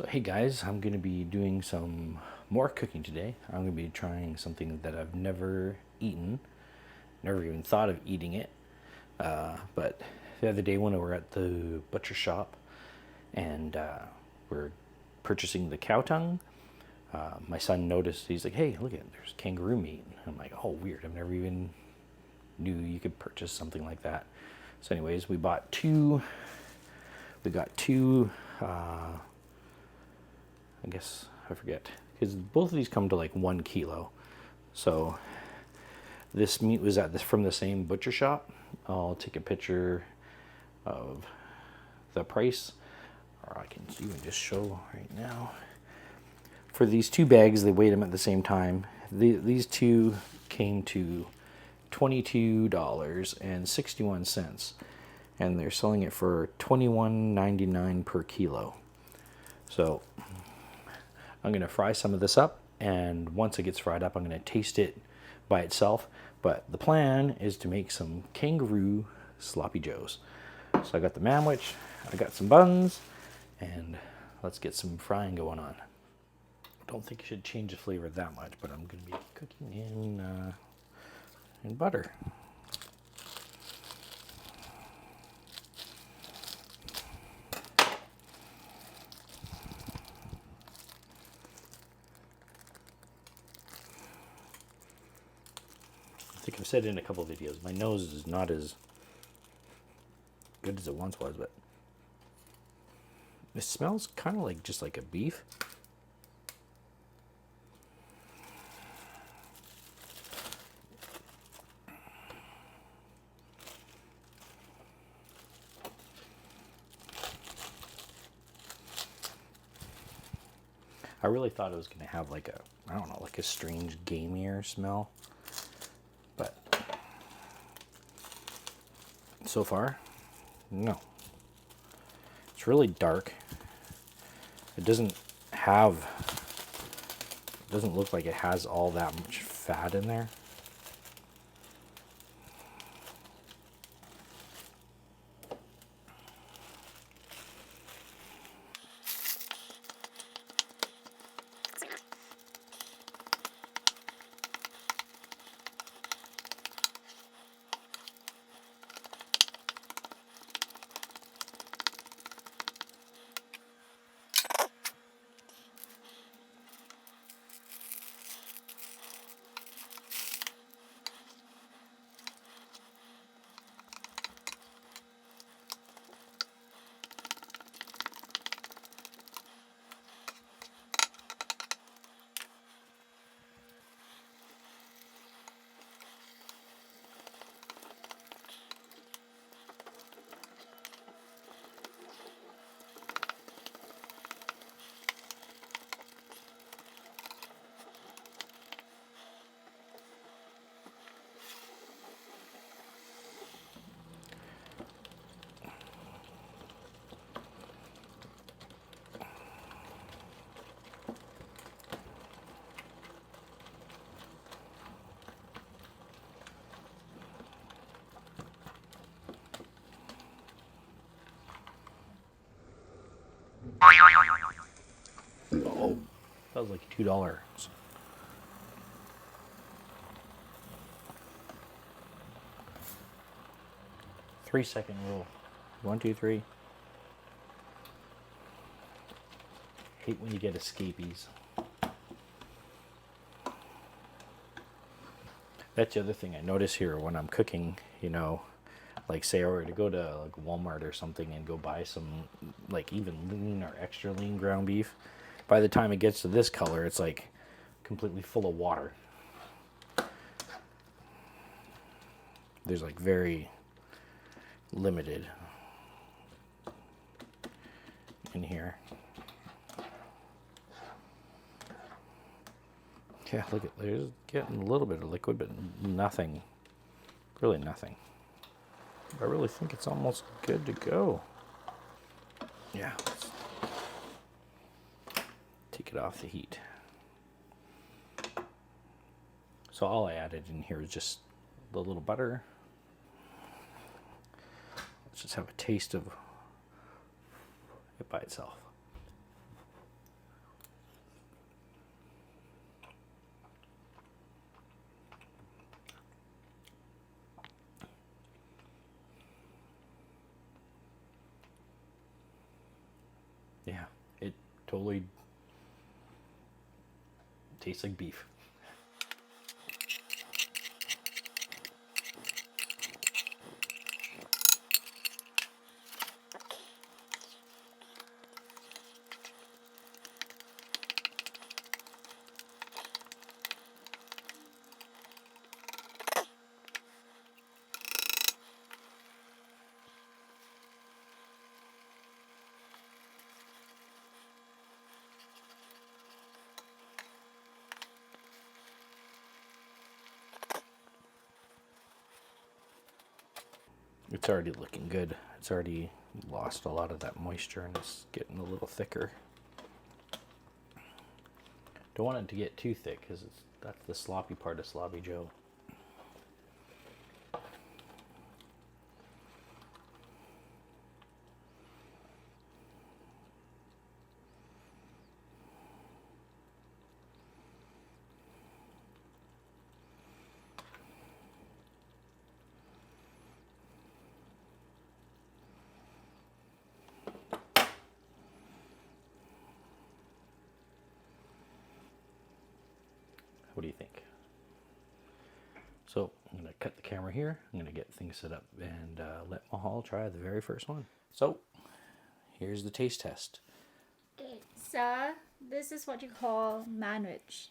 So hey guys, I'm going to be doing some more cooking today. I'm going to be trying something that I've never eaten, never even thought of eating it. But the other day when we were at the butcher shop and we're purchasing the cow tongue, my son noticed, he's like, hey, look at there's kangaroo meat. I'm like, oh weird, I've never even knew you could purchase something like that. So anyways, we got two, I guess, I forget, because both of these come to like 1 kilo. So this meat was from the same butcher shop. I'll take a picture of the price, or I can even just show right now. For these 2 bags, they weighed them at the same time. These 2 came to $22.61, and they're selling it for $21.99 per kilo. So I'm going to fry some of this up, and once it gets fried up, I'm going to taste it by itself. But the plan is to make some Kangaroo Sloppy Joes. So I got the manwich, I got some buns, and let's get some frying going on. I don't think you should change the flavor that much, but I'm going to be cooking in butter. I think I've said it in a couple of videos, my nose is not as good as it once was, but it smells kind of like just like a beef. I really thought it was going to have like a, I don't know, like a strange gamier smell. But so far, no. It's really dark. It doesn't look like it has all that much fat in there. Oh, that was like $2. 3-second rule. 1, 2, 3. Hate when you get escapees. That's the other thing I notice here when I'm cooking, like say I were to go to like Walmart or something and go buy some like even lean or extra lean ground beef. By the time it gets to this color, it's like completely full of water. There's like very limited in here. Yeah, look at, there's getting a little bit of liquid, but nothing, really nothing. I really think it's almost good to go. Yeah, let's take it off the heat. So all I added in here is just the little butter. Let's just have a taste of it by itself. totally tastes like beef. It's already looking good. It's already lost a lot of that moisture and it's getting a little thicker. Don't want it to get too thick because that's the sloppy part of Sloppy Joe. What do you think? So I'm going to cut the camera here. I'm going to get things set up and let Mahal try the very first one. So here's the taste test. Okay, so this is what you call manwich.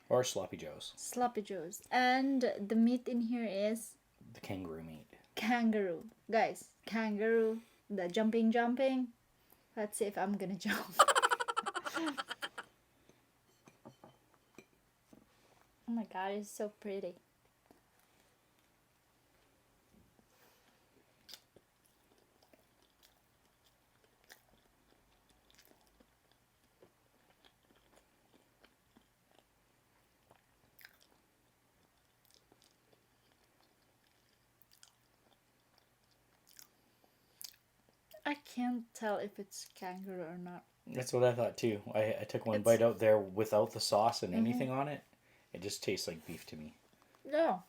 Or Sloppy Joes. Sloppy Joes. And the meat in here is The kangaroo meat. kangaroo. Guys, kangaroo. The jumping. Let's see if I'm gonna jump. Oh my god, it's so pretty. I can't tell if it's kangaroo or not. That's what I thought too. I took one bite out there without the sauce and anything on it. It just tastes like beef to me. No.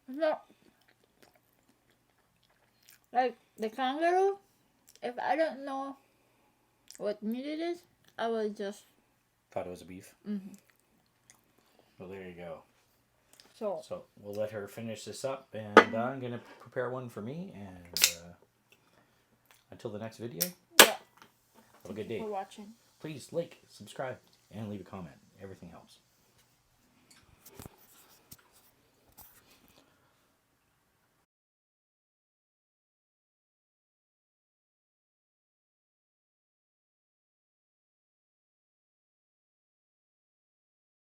No. Like the kangaroo, if I don't know what meat it is, I will just... Thought it was a beef? Mm-hmm. Well, there you go. So we'll let her finish this up, and I'm going to prepare one for me, and until the next video, Yeah. have a good day. For watching. Please like, subscribe, and leave a comment. Everything helps.